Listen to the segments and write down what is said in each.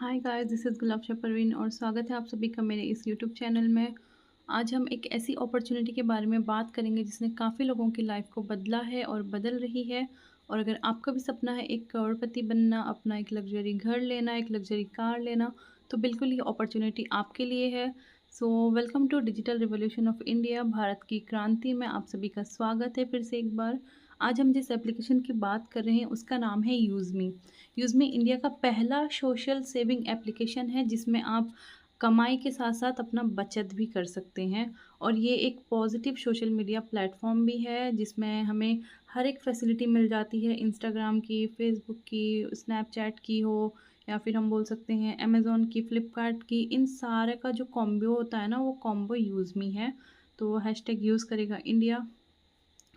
Hi guys, this is Gulabsha Parveen और स्वागत है आप सभी का मेरे इस यूट्यूब चैनल में। आज हम एक ऐसी अपॉर्चुनिटी के बारे में बात करेंगे जिसने काफ़ी लोगों की लाइफ को बदला है और बदल रही है। और अगर आपका भी सपना है एक करोड़पति बनना, अपना एक लग्जरी घर लेना, एक लग्जरी कार लेना, तो बिल्कुल ये अपॉर्चुनिटी आपके लिए है। So welcome to digital revolution of India, Bharat की क्रांति में आप सभी का स्वागत है फिर से एक बार। आज हम जिस एप्लीकेशन की बात कर रहे हैं उसका नाम है यूज़मी। यूज़मी इंडिया का पहला सोशल सेविंग एप्लीकेशन है जिसमें आप कमाई के साथ-साथ अपना बचत भी कर सकते हैं। और ये एक पॉजिटिव सोशल मीडिया प्लेटफ़ॉर्म भी है जिसमें हमें हर एक फैसिलिटी मिल जाती है, इंस्टाग्राम की, फ़ेसबुक की, स्नैपचैट की हो या फिर हम बोल सकते हैं अमेज़न की, फ्लिपकार्ट की, इन सारे का जो कॉम्बो होता है ना, वो कॉम्बो यूज़मी है। तो हैशटैग यूज़ करेगा इंडिया।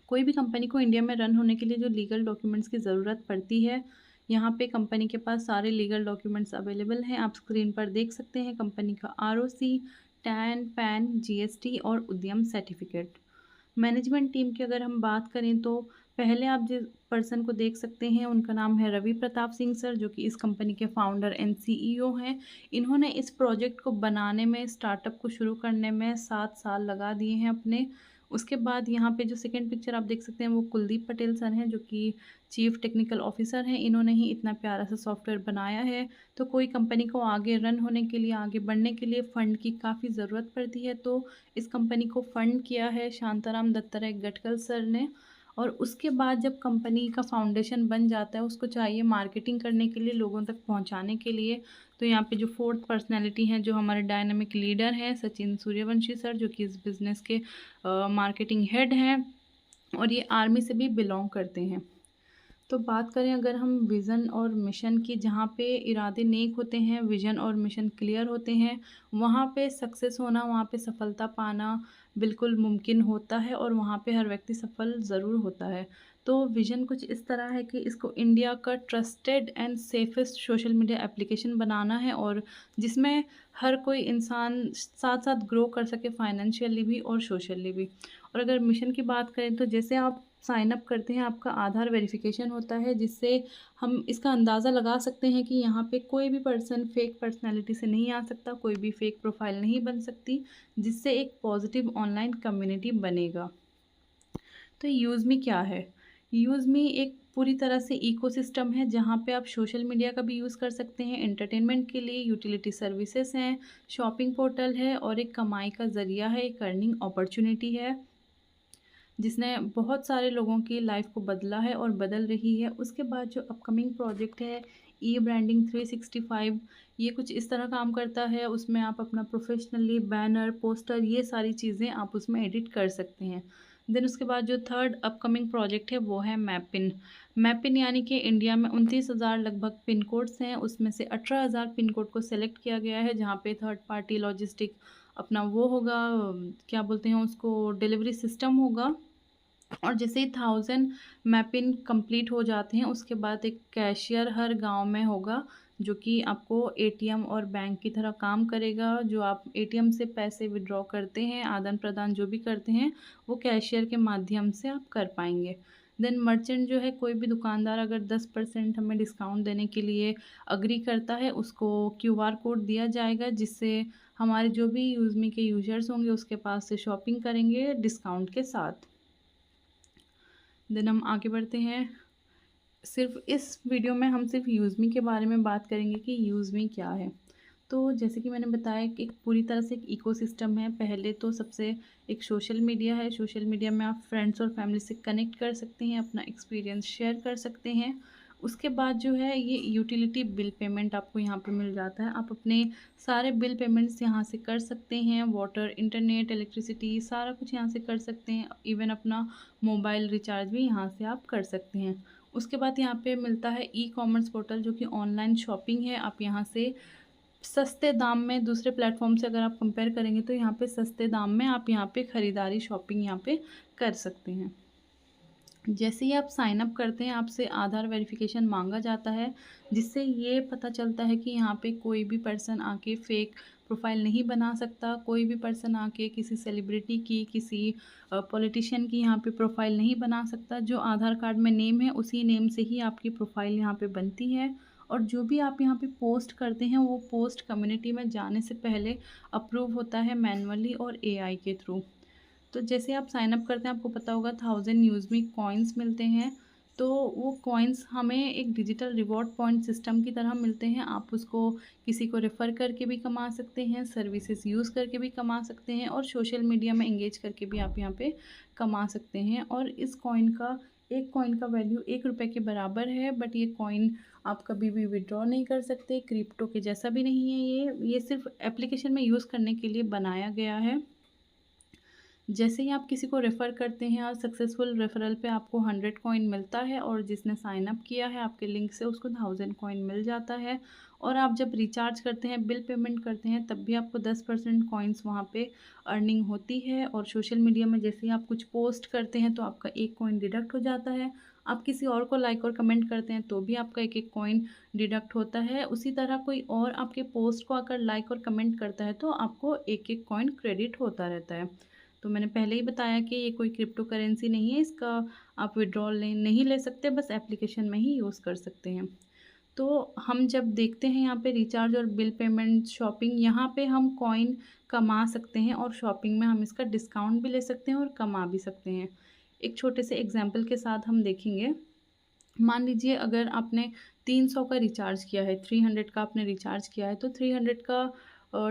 कोई भी कंपनी को इंडिया में रन होने के लिए जो लीगल डॉक्यूमेंट्स की ज़रूरत पड़ती है, यहाँ पे कंपनी के पास सारे लीगल डॉक्यूमेंट्स अवेलेबल हैं। आप स्क्रीन पर देख सकते हैं कंपनी का आरओसी, टैन, पैन, जीएसटी और उद्यम सर्टिफिकेट। मैनेजमेंट टीम की अगर हम बात करें तो पहले आप जिस पर्सन को देख सकते हैं उनका नाम है रवि प्रताप सिंह सर, जो कि इस कंपनी के फाउंडर एंड सीईओ हैं। इन्होंने इस प्रोजेक्ट को बनाने में, स्टार्टअप को शुरू करने में 7 साल लगा दिए हैं अपने। उसके बाद यहाँ पे जो सेकंड पिक्चर आप देख सकते हैं वो कुलदीप पटेल सर हैं, जो कि चीफ टेक्निकल ऑफिसर हैं। इन्होंने ही इतना प्यारा सा सॉफ्टवेयर बनाया है। तो कोई कंपनी को आगे रन होने के लिए, आगे बढ़ने के लिए फंड की काफ़ी ज़रूरत पड़ती है, तो इस कंपनी को फंड किया है शांताराम दत्तात्रेय गडकल सर ने। और उसके बाद जब कंपनी का फाउंडेशन बन जाता है, उसको चाहिए मार्केटिंग करने के लिए, लोगों तक पहुंचाने के लिए। तो यहाँ पे जो फोर्थ पर्सनैलिटी हैं, जो हमारे डायनामिक लीडर हैं, सचिन सूर्यवंशी सर, जो कि इस बिज़नेस के मार्केटिंग हेड हैं और ये आर्मी से भी बिलॉन्ग करते हैं। तो बात करें अगर हम विज़न और मिशन की, जहाँ पे इरादे नेक होते हैं, विज़न और मिशन क्लियर होते हैं, वहाँ पे सक्सेस होना, वहाँ पे सफलता पाना बिल्कुल मुमकिन होता है और वहाँ पे हर व्यक्ति सफल ज़रूर होता है। तो विज़न कुछ इस तरह है कि इसको इंडिया का trusted and safest social media application बनाना है, और जिसमें हर कोई इंसान साथ-साथ ग्रो कर सके फाइनेंशियली भी और सोशली भी। और अगर मिशन की बात करें तो जैसे आप साइन अप करते हैं, आपका आधार वेरिफिकेशन होता है, जिससे हम इसका अंदाज़ा लगा सकते हैं कि यहाँ पे कोई भी पर्सन फेक पर्सनैलिटी से नहीं आ सकता, कोई भी फेक प्रोफाइल नहीं बन सकती, जिससे एक पॉजिटिव ऑनलाइन कम्युनिटी बनेगा। तो यूज़मी क्या है? यूज़मी एक पूरी तरह से इकोसिस्टम है जहाँ पे आप सोशल मीडिया का भी यूज़ कर सकते हैं, एंटरटेनमेंट के लिए यूटिलिटी सर्विसेज हैं, शॉपिंग पोर्टल है और एक कमाई का ज़रिया है, एक अर्निंग अपॉर्च्युनिटी है। जिसने बहुत सारे लोगों की लाइफ को बदला है और बदल रही है। उसके बाद जो अपकमिंग प्रोजेक्ट है ई ब्रांडिंग 365, ये कुछ इस तरह काम करता है। उसमें आप अपना प्रोफेशनली बैनर, पोस्टर, ये सारी चीज़ें आप उसमें एडिट कर सकते हैं। देन उसके बाद जो थर्ड अपकमिंग प्रोजेक्ट है वो है मैपिन। मैपिन यानी कि इंडिया में 29,000 लगभग पिन कोड्स हैं, उसमें से 18,000 पिन कोड को सेलेक्ट किया गया है, जहाँ पे थर्ड पार्टी लॉजिस्टिक अपना वो होगा, क्या बोलते हैं उसको, डिलीवरी सिस्टम होगा। और जैसे ही 1000 मैपिंग कंप्लीट हो जाते हैं, उसके बाद एक कैशियर हर गाँव में होगा, जो कि आपको एटीएम और बैंक की तरह काम करेगा। जो आप एटीएम से पैसे विथड्रॉ करते हैं, आदान-प्रदान जो भी करते हैं, वो कैशियर के माध्यम से आप कर पाएँगे। देन मर्चेंट जो है, कोई भी दुकानदार अगर 10% हमें डिस्काउंट देने के लिए एग्री करता है, उसको क्यूआर कोड दिया जाएगा, जिससे हमारे जो भी यूज़मी के यूज़र्स होंगे, उसके पास से शॉपिंग करेंगे डिस्काउंट के साथ। देन हम आगे बढ़ते हैं। सिर्फ़ इस वीडियो में हम सिर्फ़ यूज़मी के बारे में बात करेंगे कि यूज़मी क्या है। तो जैसे कि मैंने बताया कि एक पूरी तरह से एक इकोसिस्टम है। पहले तो सबसे एक सोशल मीडिया है। सोशल मीडिया में आप फ्रेंड्स और फैमिली से कनेक्ट कर सकते हैं, अपना एक्सपीरियंस शेयर कर सकते हैं। उसके बाद जो है ये यूटिलिटी बिल पेमेंट आपको यहाँ पे मिल जाता है। आप अपने सारे बिल पेमेंट्स यहाँ से कर सकते हैं, वाटर, इंटरनेट, इलेक्ट्रिसिटी सारा कुछ यहाँ से कर सकते हैं। इवन अपना मोबाइल रिचार्ज भी यहाँ से आप कर सकते हैं। उसके बाद यहाँ पे मिलता है ई-कॉमर्स पोर्टल, जो कि ऑनलाइन शॉपिंग है। आप यहाँ से सस्ते दाम में, दूसरे प्लेटफ़ॉर्म से अगर आप कंपेयर करेंगे तो यहाँ पे सस्ते दाम में आप यहाँ पे खरीदारी, शॉपिंग यहाँ पे कर सकते हैं। जैसे ही आप साइन अप करते हैं, आपसे आधार वेरिफ़िकेशन माँगा जाता है, जिससे ये पता चलता है कि यहाँ पे कोई भी पर्सन आके फ़ेक प्रोफ़ाइल नहीं बना सकता, कोई भी पर्सन आके किसी सेलिब्रिटी की, किसी पॉलिटिशियन की यहाँ पे प्रोफ़ाइल नहीं बना सकता। जो आधार कार्ड में नेम है, उसी नेम से ही आपकी प्रोफ़ाइल यहाँ पे बनती है। और जो भी आप यहाँ पे पोस्ट करते हैं वो पोस्ट कम्युनिटी में जाने से पहले अप्रूव होता है मैनुअली और एआई के थ्रू। तो जैसे आप साइन अप करते हैं, आपको पता होगा 1000 यूज़मी कॉइन्स मिलते हैं। तो वो कॉइन्स हमें एक डिजिटल रिवॉर्ड पॉइंट सिस्टम की तरह मिलते हैं। आप उसको किसी को रेफ़र करके भी कमा सकते हैं, सर्विसेज़ यूज़ करके भी कमा सकते हैं और सोशल मीडिया में एंगेज करके भी आप यहाँ पे कमा सकते हैं। और इस कॉइन का, एक कॉइन का वैल्यू ₹1 के बराबर है, बट ये कॉइन आप कभी भी विथड्रॉ नहीं कर सकते, क्रिप्टो के जैसा भी नहीं है ये सिर्फ़ एप्लीकेशन में यूज़ करने के लिए बनाया गया है। जैसे ही आप किसी को रेफ़र करते हैं और सक्सेसफुल रेफ़रल पे आपको 100 कॉइन मिलता है और जिसने साइन अप किया है आपके लिंक से उसको 1000 कॉइन मिल जाता है। और आप जब रिचार्ज करते हैं, बिल पेमेंट करते हैं, तब भी आपको 10% कॉइन्स वहाँ पे अर्निंग होती है। और सोशल मीडिया में जैसे ही आप कुछ पोस्ट करते हैं तो आपका 1 कॉइन डिडक्ट हो जाता है। आप किसी और को लाइक और कमेंट करते हैं तो भी आपका 1-1 कॉइन डिडक्ट होता है। उसी तरह कोई और आपके पोस्ट को आकर लाइक और कमेंट करता है तो आपको 1-1 कॉइन क्रेडिट होता रहता है। तो मैंने पहले ही बताया कि ये कोई क्रिप्टो करेंसी नहीं है, इसका आप विड्रॉल नहीं ले सकते, बस एप्लीकेशन में ही यूज़ कर सकते हैं। तो हम जब देखते हैं यहाँ पे रिचार्ज और बिल पेमेंट, शॉपिंग, यहाँ पे हम कॉइन कमा सकते हैं और शॉपिंग में हम इसका डिस्काउंट भी ले सकते हैं और कमा भी सकते हैं। एक छोटे से एग्जांपल के साथ हम देखेंगे। मान लीजिए अगर आपने 300 का रिचार्ज किया है, 300 का आपने रिचार्ज किया है, तो 300 का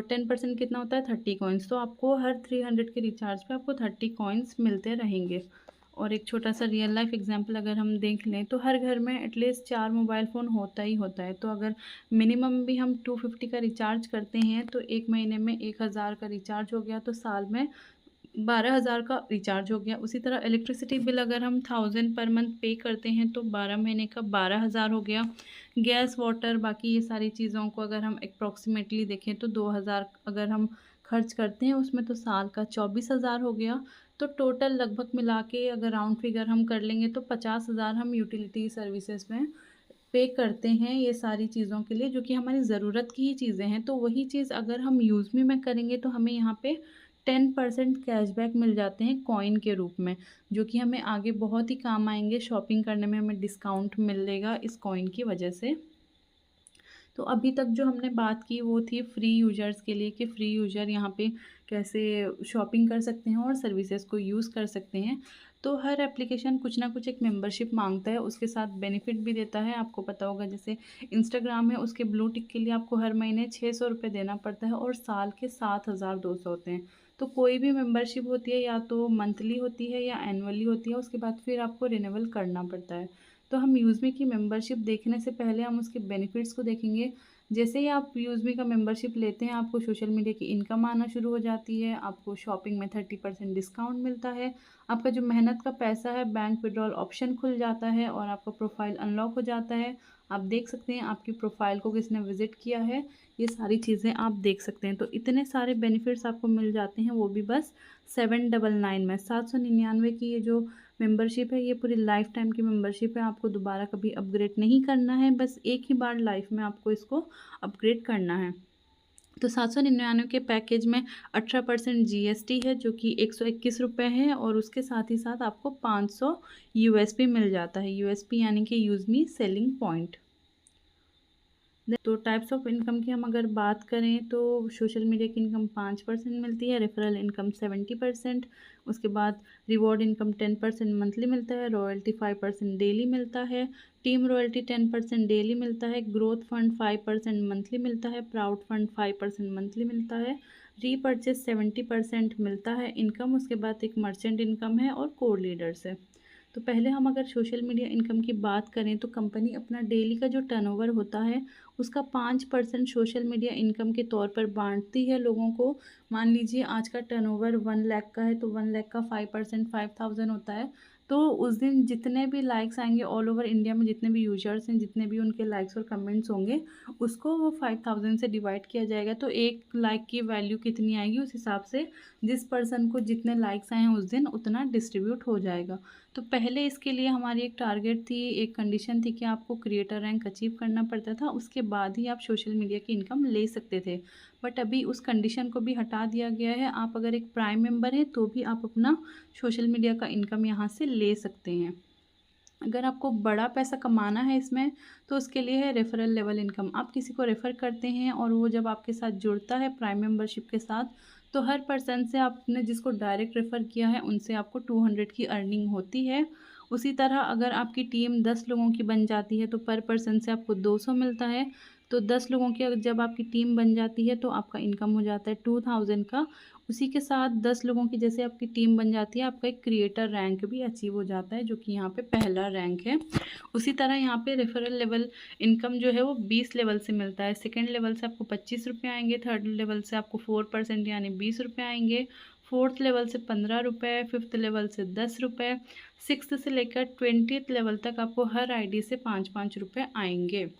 10% कितना होता है 30 कॉइन्स। तो आपको हर 300 के रिचार्ज पे आपको 30 कॉइन्स मिलते रहेंगे। और एक छोटा सा रियल लाइफ एग्जांपल अगर हम देख लें तो हर घर में एटलीस्ट 4 मोबाइल फ़ोन होता ही होता है। तो अगर मिनिमम भी हम 250 का रिचार्ज करते हैं तो 1 महीने में 1000 का रिचार्ज हो गया, तो साल में 12,000 का रिचार्ज हो गया। उसी तरह इलेक्ट्रिसिटी बिल अगर हम 1000 पर मंथ पे करते हैं तो 12 महीने का 12,000 हो गया। गैस, वाटर, बाकी ये सारी चीज़ों को अगर हम अप्रॉक्सिमेटली देखें तो 2000 अगर हम खर्च करते हैं उसमें तो साल का 24,000 हो गया। तो टोटल लगभग मिला के अगर राउंड फिगर हम कर लेंगे तो 50,000 हम यूटिलिटी सर्विसेज में पे करते हैं ये सारी चीज़ों के लिए, जो कि हमारी ज़रूरत की ही चीज़ें हैं। तो वही चीज़ अगर हम यूज़मी में करेंगे तो हमें यहाँ पे 10% कैशबैक मिल जाते हैं कॉइन के रूप में, जो कि हमें आगे बहुत ही काम आएँगे। शॉपिंग करने में हमें डिस्काउंट मिलेगा इस कॉइन की वजह से। तो अभी तक जो हमने बात की वो थी फ्री यूज़र्स के लिए कि फ्री यूज़र यहाँ पे कैसे शॉपिंग कर सकते हैं और सर्विसेज को यूज़ कर सकते हैं। तो हर एप्लीकेशन कुछ ना कुछ एक मेंबरशिप माँगता है, उसके साथ बेनिफिट भी देता है। आपको पता होगा जैसे इंस्टाग्राम है, उसके ब्लू टिक के लिए आपको हर महीने ₹600 देना पड़ता है और साल के 7,200 होते हैं। तो कोई भी मेंबरशिप होती है या तो मंथली होती है या एनुअली होती है, उसके बाद फिर आपको रिन्यूअल करना पड़ता है। तो हम यूज़मी की मेंबरशिप देखने से पहले हम उसके बेनिफिट्स को देखेंगे। जैसे ही आप यूज़मी का मेंबरशिप लेते हैं, आपको सोशल मीडिया की इनकम आना शुरू हो जाती है, आपको शॉपिंग में 30% डिस्काउंट मिलता है, आपका जो मेहनत का पैसा है बैंक विथड्रॉल ऑप्शन खुल जाता है और आपका प्रोफाइल अनलॉक हो जाता है। आप देख सकते हैं आपकी प्रोफाइल को किसने विज़िट किया है, ये सारी चीज़ें आप देख सकते हैं। तो इतने सारे बेनिफिट्स आपको मिल जाते हैं, वो भी बस 799 में। 799 की ये जो मेंबरशिप है ये पूरी लाइफ टाइम की मेंबरशिप है। आपको दोबारा कभी अपग्रेड नहीं करना है, बस एक ही बार लाइफ में आपको इसको अपग्रेड करना है। तो 799 के पैकेज में 18% जीएसटी है, जो कि ₹121 है और उसके साथ ही साथ आपको 500 यूएसपी मिल जाता है। यूएसपी यानी कि यूज़ मी सेलिंग पॉइंट। तो टाइप्स ऑफ इनकम की हम अगर बात करें तो सोशल मीडिया की इनकम 5% मिलती है, रेफरल इनकम 70%, उसके बाद रिवॉर्ड इनकम 10% मंथली मिलता है, रॉयल्टी 5% डेली मिलता है, टीम रॉयल्टी 10% डेली मिलता है, ग्रोथ फंड 5% मंथली मिलता है, प्राउड फंड 5% मंथली मिलता है, रीपर्चेज 70% मिलता है इनकम। उसके बाद एक मर्चेंट इनकम है और कोर लीडर्स है। तो पहले हम अगर सोशल मीडिया इनकम की बात करें तो कंपनी अपना डेली का जो टर्नओवर होता है उसका 5% सोशल मीडिया इनकम के तौर पर बांटती है लोगों को। मान लीजिए आज का टर्नओवर 1 लाख का है तो 1 लाख का 5% 5000 होता है। तो उस दिन जितने भी लाइक्स आएंगे ऑल ओवर इंडिया में, जितने भी यूजर्स हैं, जितने भी उनके लाइक्स और कमेंट्स होंगे, उसको वो 5000 से डिवाइड किया जाएगा। तो एक लाइक की वैल्यू कितनी आएगी उस हिसाब से जिस पर्सन को जितने लाइक्स आए हैं उस दिन उतना डिस्ट्रीब्यूट हो जाएगा। तो पहले इसके लिए हमारी एक टारगेट थी, एक कंडीशन थी कि आपको क्रिएटर रैंक अचीव करना पड़ता था, उसके बाद ही आप सोशल मीडिया की इनकम ले सकते थे। बट अभी उस कंडीशन को भी हटा दिया गया है। आप अगर एक प्राइम मेंबर हैं तो भी आप अपना सोशल मीडिया का इनकम यहाँ से ले सकते हैं। अगर आपको बड़ा पैसा कमाना है इसमें, तो उसके लिए है रेफरल लेवल इनकम। आप किसी को रेफ़र करते हैं और वो जब आपके साथ जुड़ता है प्राइम मेंबरशिप के साथ, तो हर पर्सन से आपने जिसको डायरेक्ट रेफ़र किया है, उनसे आपको 200 की अर्निंग होती है। उसी तरह अगर आपकी टीम 10 लोगों की बन जाती है, तो पर पर्सन से आपको 200 मिलता है। तो 10 लोगों की अगर जब आपकी टीम बन जाती है, तो आपका इनकम हो जाता है 2000 का। उसी के साथ 10 लोगों की जैसे आपकी टीम बन जाती है, आपका एक क्रिएटर रैंक भी अचीव हो जाता है, जो कि यहाँ पे पहला रैंक है। उसी तरह यहाँ पे रेफरल लेवल इनकम जो है वो 20 लेवल से मिलता है। सेकंड लेवल से आपको 25 रुपये आएंगे, थर्ड लेवल से आपको 4% यानी 20 रुपये आएंगे, फोर्थ लेवल से 15 रुपये, फिफ्थ लेवल से 10 रुपये, सिक्स्थ से लेकर 20th लेवल तक आपको हर आईडी से 5-5 रुपये आएंगे।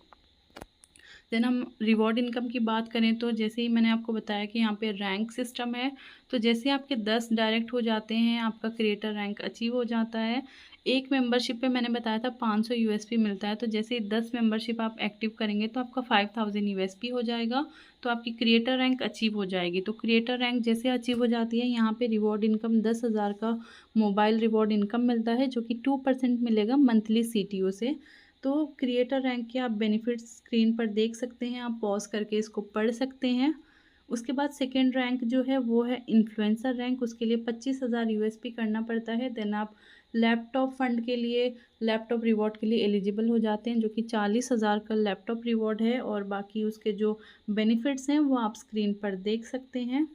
देन हम रिवॉर्ड इनकम की बात करें तो जैसे ही मैंने आपको बताया कि यहाँ पे रैंक सिस्टम है, तो जैसे आपके 10 डायरेक्ट हो जाते हैं, आपका क्रिएटर रैंक अचीव हो जाता है। एक मेंबरशिप पे मैंने बताया था 500 यूएसपी मिलता है, तो जैसे ही 10 मेंबरशिप आप एक्टिव करेंगे तो आपका 5000 यूएसपी हो जाएगा, तो आपकी क्रिएटर रैंक अचीव हो जाएगी। तो क्रिएटर रैंक जैसे अचीव हो जाती है, यहाँ पे रिवॉर्ड इनकम 10,000 का मोबाइल रिवॉर्ड इनकम मिलता है, जो कि 2% मिलेगा मंथली सीटीओ से। तो क्रिएटर रैंक के आप बेनिफिट्स स्क्रीन पर देख सकते हैं, आप पॉज करके इसको पढ़ सकते हैं। उसके बाद सेकेंड रैंक जो है वो है इन्फ्लुएंसर रैंक, उसके लिए 25,000 यूएसपी करना पड़ता है। देन आप लैपटॉप फंड के लिए, लैपटॉप रिवॉर्ड के लिए एलिजिबल हो जाते हैं, जो कि 40,000 का लैपटॉप रिवॉर्ड है, और बाकी उसके जो बेनिफिट्स हैं वो आप स्क्रीन पर देख सकते हैं।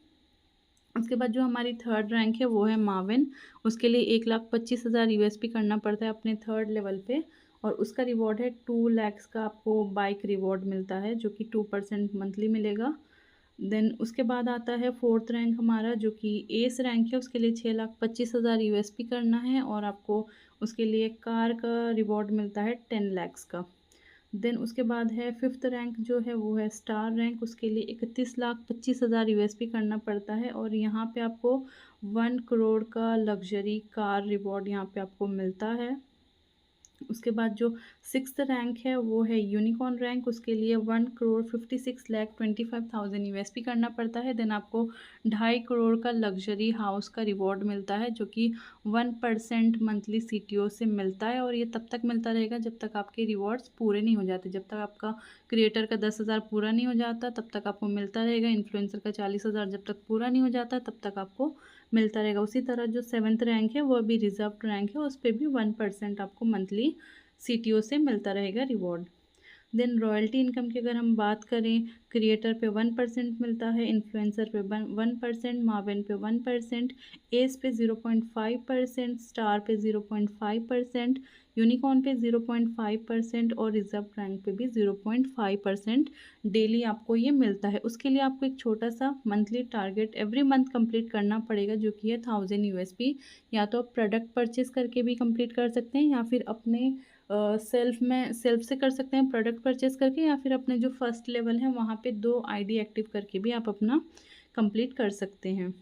उसके बाद जो हमारी थर्ड रैंक है वो है माविन, उसके लिए 1,25,000 यूएसपी करना पड़ता है अपने थर्ड लेवल पे, और उसका रिवॉर्ड है 2 लैक्स का आपको बाइक रिवॉर्ड मिलता है, जो कि 2% मंथली मिलेगा। देन उसके बाद आता है फोर्थ रैंक हमारा, जो कि एस रैंक है, उसके लिए 6,25,000 यूएसपी करना है, और आपको उसके लिए कार का रिवॉर्ड मिलता है 10 लैक्स का। देन उसके बाद है फिफ्थ रैंक जो है वो है स्टार रैंक, उसके लिए 31,25,000 यूएसपी करना पड़ता है, और यहाँ पे आपको 1 करोड़ का लग्जरी कार रिवॉर्ड यहाँ पे आपको मिलता है। उसके बाद जो सिक्स्थ रैंक है वो है यूनिकॉर्न रैंक, उसके लिए 1,56,25,000 यूएसपी करना पड़ता है। देन आपको 2.5 करोड़ का लग्जरी हाउस का रिवॉर्ड मिलता है, जो कि 1% मंथली सीटीओ से मिलता है, और ये तब तक मिलता रहेगा जब तक आपके रिवॉर्ड्स पूरे नहीं हो जाते। जब तक आपका क्रिएटर का 10,000 पूरा नहीं हो जाता तब तक आपको मिलता रहेगा, इन्फ्लुएंसर का 40,000 जब तक पूरा नहीं हो जाता तब तक आपको मिलता रहेगा। उसी तरह जो सेवन्थ रैंक है वो अभी रिजर्व रैंक है, उस पर भी 1% आपको मंथली सीटीओ से मिलता रहेगा रिवॉर्ड। देन रॉयल्टी इनकम की अगर हम बात करें, क्रिएटर पे 1% मिलता है, इन्फ्लुएंसर पे 1%, माविन पे 1%, एस पे 0.5%, स्टार पे 0.5%, यूनिकॉर्न पे 0.5%, और रिजर्व रैंक पे भी 0.5% डेली आपको ये मिलता है। उसके लिए आपको एक छोटा सा monthly target every month complete करना पड़ेगा, जो कि है 1000 यूएसपी। या तो आप प्रोडक्ट परचेज करके भी कंप्लीट कर सकते हैं, या फिर अपने सेल्फ से कर सकते हैं प्रोडक्ट परचेज करके, या फिर अपने जो फर्स्ट लेवल है वहाँ पे 2 आईडी एक्टिव करके भी आप अपना कंप्लीट कर सकते हैं।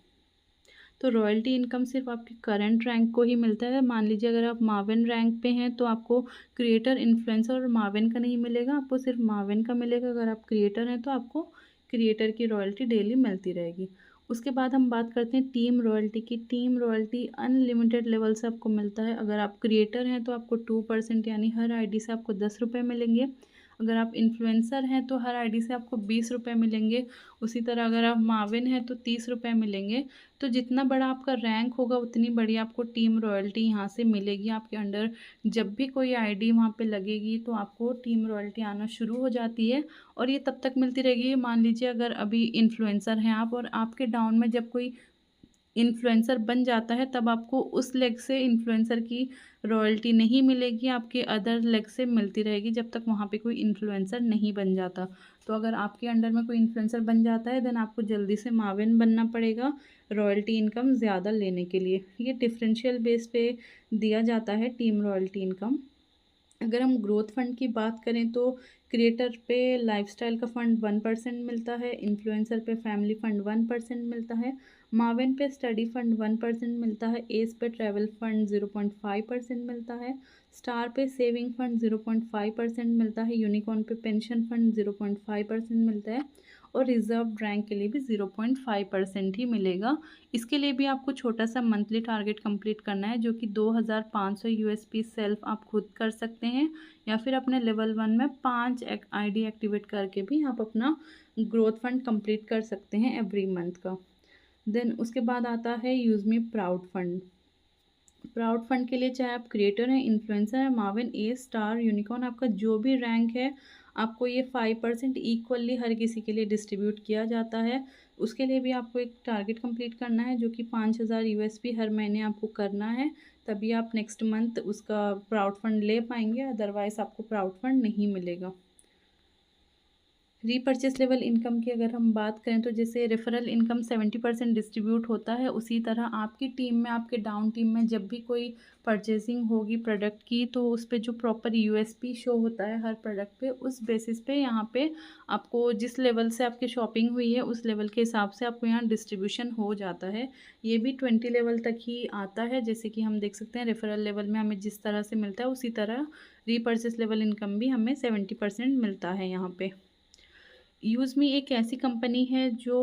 तो रॉयल्टी इनकम सिर्फ आपके करंट रैंक को ही मिलता है। मान लीजिए अगर आप माविन रैंक पे हैं तो आपको क्रिएटर, इन्फ्लुएंसर और माविन का नहीं मिलेगा, आपको सिर्फ माविन का मिलेगा। अगर आप क्रिएटर हैं तो आपको क्रिएटर की रॉयल्टी डेली मिलती रहेगी। उसके बाद हम बात करते हैं टीम रॉयल्टी की। टीम रॉयल्टी अनलिमिटेड लेवल से आपको मिलता है। अगर आप क्रिएटर हैं तो आपको 2% यानी हर आईडी से आपको 10 रुपये मिलेंगे। अगर आप इन्फ्लुएंसर हैं तो हर आईडी से आपको 20 रुपये मिलेंगे। उसी तरह अगर आप माविन हैं तो 30 रुपये मिलेंगे। तो जितना बड़ा आपका रैंक होगा उतनी बड़ी आपको टीम रॉयल्टी यहाँ से मिलेगी आपके अंडर। जब भी कोई आईडी वहाँ पे लगेगी तो आपको टीम रॉयल्टी आना शुरू हो जाती है, और ये तब तक मिलती रहेगी। मान लीजिए अगर अभी इन्फ्लुएंसर हैं आप, और आपके डाउन में जब कोई इन्फ्लुएंसर बन जाता है तब आपको उस लेग से इन्फ्लुएंसर की रॉयल्टी नहीं मिलेगी, आपके अदर लेग से मिलती रहेगी जब तक वहाँ पे कोई इन्फ्लुएंसर नहीं बन जाता। तो अगर आपके अंडर में कोई इन्फ्लुएंसर बन जाता है देन आपको जल्दी से माविन बनना पड़ेगा रॉयल्टी इनकम ज़्यादा लेने के लिए। ये डिफरेंशियल बेस पे दिया जाता है टीम रॉयल्टी इनकम। अगर हम ग्रोथ फंड की बात करें तो क्रिएटर पे लाइफस्टाइल का फंड 1% मिलता है, इन्फ्लुएंसर पे फैमिली फंड 1% मिलता है, माविन पे स्टडी फंड 1% मिलता है, एस पे ट्रैवल फंड 0.5% मिलता है, स्टार पे सेविंग फंड 0.5% मिलता है, यूनिकॉर्न पे पेंशन फंड 0.5% मिलता है और रिजर्व रैंक के लिए भी 0.5% ही मिलेगा। इसके लिए भी आपको छोटा सा मंथली टारगेट कंप्लीट करना है जो कि 2500 यूएसपी सेल्फ आप खुद कर सकते हैं, या फिर अपने लेवल 1 में 5 आईडी एक्टिवेट करके भी आप अपना ग्रोथ फंड कंप्लीट कर सकते हैं एवरी मंथ का। देन उसके बाद आता है use me proud fund. Proud fund के लिए चाहे आप क्रिएटर हैं, इन्फ्लुएंसर हैं, माविन, ए स्टार, यूनिकॉर्न, आपका जो भी रैंक है आपको ये 5% इक्वली हर किसी के लिए डिस्ट्रीब्यूट किया जाता है। उसके लिए भी आपको एक टारगेट कंप्लीट करना है जो कि 5000 यूएसपी हर महीने आपको करना है, तभी आप नेक्स्ट मंथ उसका प्राउड फंड ले पाएंगे, अदरवाइज़ आपको प्राउड फंड नहीं मिलेगा। रीपर्चेस लेवल इनकम की अगर हम बात करें तो जैसे रेफरल इनकम 70% डिस्ट्रीब्यूट होता है, उसी तरह आपकी टीम में, आपके डाउन टीम में जब भी कोई परचेजिंग होगी प्रोडक्ट की तो उस पे जो प्रॉपर यूएसपी शो होता है हर प्रोडक्ट पे, उस बेसिस पे यहाँ पे आपको जिस लेवल से आपकी शॉपिंग हुई है उस लेवल के हिसाब से आपको यहाँ डिस्ट्रीब्यूशन हो जाता है। ये भी 20 लेवल तक ही आता है, जैसे कि हम देख सकते हैं रेफरल लेवल में हमें जिस तरह से मिलता है उसी तरह रीपर्चेस लेवल इनकम भी हमें 70% मिलता है यहाँ पे। यूज़मी एक ऐसी कंपनी है जो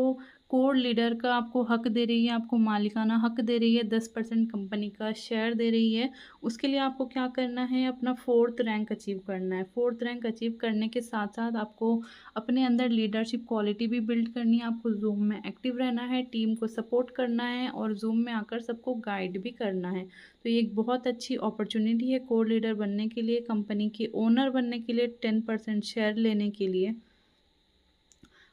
कोर लीडर का आपको हक दे रही है, आपको मालिकाना हक दे रही है, 10% कंपनी का शेयर दे रही है। उसके लिए आपको क्या करना है, अपना 4th रैंक अचीव करना है। 4th रैंक अचीव करने के साथ-साथ आपको अपने अंदर लीडरशिप क्वालिटी भी बिल्ड करनी है, आपको ज़ूम में एक्टिव रहना है, टीम को सपोर्ट करना है और ज़ूम में आकर सबको गाइड भी करना है। तो ये एक बहुत अच्छी अपॉर्च्युनिटी है कोर लीडर बनने के लिए, कंपनी के ओनर बनने के लिए, 10% शेयर लेने के लिए।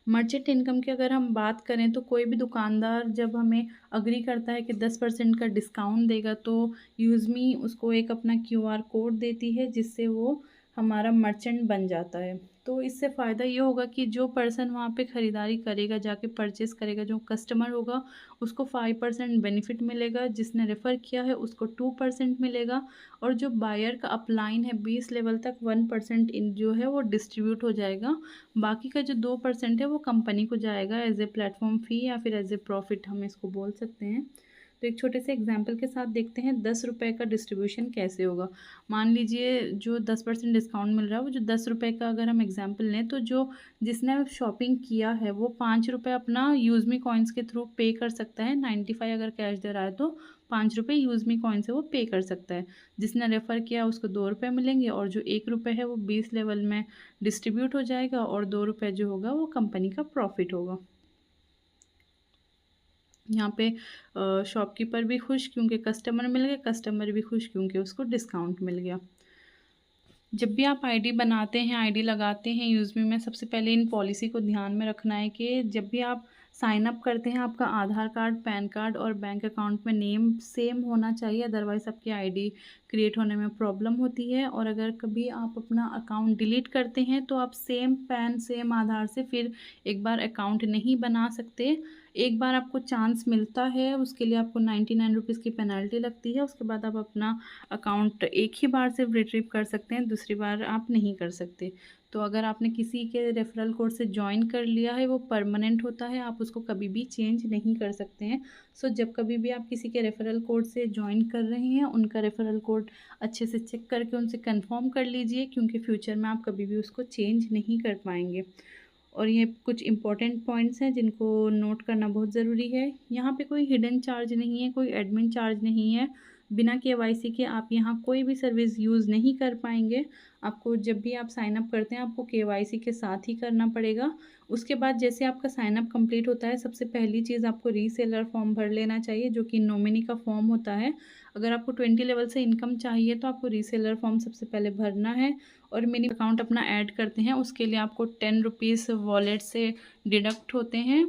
मर्चेंट इनकम की अगर हम बात करें तो कोई भी दुकानदार जब हमें अग्री करता है कि 10% का डिस्काउंट देगा तो यूज़मी उसको एक अपना क्यूआर कोड देती है जिससे वो हमारा मर्चेंट बन जाता है। तो इससे फ़ायदा ये होगा कि जो पर्सन वहाँ पे ख़रीदारी करेगा, जाके परचेज़ करेगा, जो कस्टमर होगा उसको 5% बेनिफिट मिलेगा, जिसने रेफ़र किया है उसको 2% मिलेगा और जो बायर का अपलाइन है 20 लेवल तक 1% इन जो है वो डिस्ट्रीब्यूट हो जाएगा। बाकी का जो 2% है वो कंपनी को जाएगा एज़ ए प्लेटफ़ॉर्म फ़ी या फिर एज़ ए प्रॉफ़िट हम इसको बोल सकते हैं। तो एक छोटे से एग्जांपल के साथ देखते हैं 10 रुपए का डिस्ट्रीब्यूशन कैसे होगा। मान लीजिए जो 10% डिस्काउंट मिल रहा है वो जो 10 रुपए का अगर हम एग्जांपल लें तो जो जिसने शॉपिंग किया है वो 5 रुपए अपना यूज़मी कॉइन्स के थ्रू पे कर सकता है। 95 अगर कैश दे रहा है तो 5 रुपए यूज़मी कॉइन से वो पे कर सकता है। जिसने रेफ़र किया उसको 2 रुपए मिलेंगे और जो 1 रुपए है वो 20 लेवल में डिस्ट्रीब्यूट हो जाएगा और 2 रुपए जो होगा वो कंपनी का प्रॉफ़िट होगा। यहाँ पे शॉपकीपर भी खुश क्योंकि कस्टमर मिल गए, कस्टमर भी खुश क्योंकि उसको डिस्काउंट मिल गया। जब भी आप आईडी बनाते हैं, आईडी लगाते हैं यूज़मी में, सबसे पहले इन पॉलिसी को ध्यान में रखना है कि जब भी आप साइन अप करते हैं आपका आधार कार्ड, पैन कार्ड और बैंक अकाउंट में नेम सेम होना चाहिए, अदरवाइज़ आपकी आईडी क्रिएट होने में प्रॉब्लम होती है। और अगर कभी आप अपना अकाउंट डिलीट करते हैं तो आप सेम पैन, सेम आधार से फिर एक बार अकाउंट नहीं बना सकते। एक बार आपको चांस मिलता है, उसके लिए आपको 99 रुपीज़ की पेनल्टी लगती है। उसके बाद आप अपना अकाउंट एक ही बार सिर्फ रिट्रीव कर सकते हैं, दूसरी बार आप नहीं कर सकते। तो अगर आपने किसी के रेफरल कोड से जॉइन कर लिया है वो परमानेंट होता है, आप उसको कभी भी चेंज नहीं कर सकते हैं। सो जब कभी भी आप किसी के रेफरल कोड से जॉइन कर रहे हैं उनका रेफरल कोड अच्छे से चेक करके उनसे कंफर्म कर लीजिए, क्योंकि फ्यूचर में आप कभी भी उसको चेंज नहीं कर पाएंगे। और ये कुछ इम्पॉर्टेंट पॉइंट्स हैं जिनको नोट करना बहुत ज़रूरी है। यहाँ पे कोई हिडन चार्ज नहीं है, कोई एडमिन चार्ज नहीं है। बिना केवाईसी के आप यहाँ कोई भी सर्विस यूज़ नहीं कर पाएंगे। आपको जब भी आप साइन अप करते हैं आपको केवाईसी के साथ ही करना पड़ेगा। उसके बाद जैसे आपका साइन अप कंप्लीट होता है सबसे पहली चीज़ आपको रीसेलर फॉर्म भर लेना चाहिए जो कि नॉमिनी का फॉर्म होता है। अगर आपको 20 लेवल से इनकम चाहिए तो आपको रीसेलर फॉर्म सबसे पहले भरना है और मिनी अकाउंट अपना ऐड करते हैं। उसके लिए आपको 10 रुपीज़ वॉलेट से डिडक्ट होते हैं।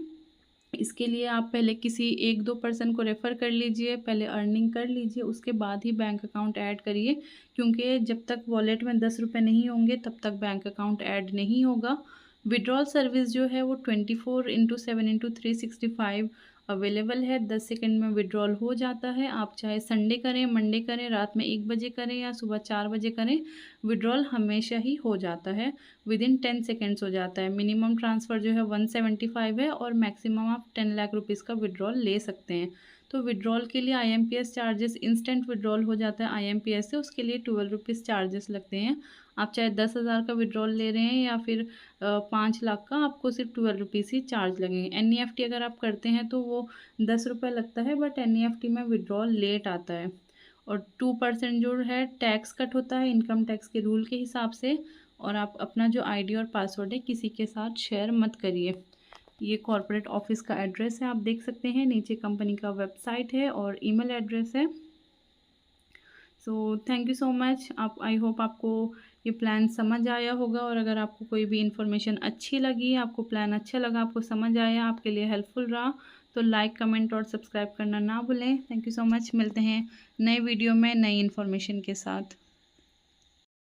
इसके लिए आप पहले किसी 1-2 पर्सन को रेफ़र कर लीजिए, पहले अर्निंग कर लीजिए, उसके बाद ही बैंक अकाउंट ऐड करिए, क्योंकि जब तक वॉलेट में 10 रुपए नहीं होंगे तब तक बैंक अकाउंट ऐड नहीं होगा। विड्रॉल सर्विस जो है वो 24/7/365 अवेलेबल है। 10 सेकंड में विड्रॉल हो जाता है। आप चाहे संडे करें, मंडे करें, रात में 1 बजे करें या सुबह 4 बजे करें, विड्रॉल हमेशा ही हो जाता है। विदिन 10 सेकंड्स हो जाता है। मिनिमम ट्रांसफ़र जो है 175 है और मैक्सिमम आप 10 लाख रुपीज़ का विड्रॉल ले सकते हैं। तो विड्रॉल के लिए आईएमपीएस चार्जेस, इंस्टेंट विड्रॉल हो जाता है आईएमपीएस से, उसके लिए 12 रुपीज़ चार्जेस लगते हैं। आप चाहे 10,000 का विड्रॉल ले रहे हैं या फिर 5 लाख का, आपको सिर्फ 12 रुपीज़ ही चार्ज लगेंगे। एनईएफटी अगर आप करते हैं तो वो 10 रुपये लगता है, बट एनईएफटी में विड्रॉल लेट आता है। और 2% जो है टैक्स कट होता है इनकम टैक्स के रूल के हिसाब से। और आप अपना जो आईडी और पासवर्ड है किसी के साथ शेयर मत करिए। ये कॉर्पोरेट ऑफिस का एड्रेस है, आप देख सकते हैं। नीचे कंपनी का वेबसाइट है और ईमेल एड्रेस है। So thank you so much. आप, आई होप आपको ये प्लान समझ आया होगा। और अगर आपको कोई भी इन्फॉर्मेशन अच्छी लगी, आपको प्लान अच्छा लगा, आपको समझ आया, आपके लिए हेल्पफुल रहा, तो लाइक, कमेंट और सब्सक्राइब करना ना भूलें। Thank you so much. मिलते हैं नए वीडियो में नई इन्फॉर्मेशन के साथ।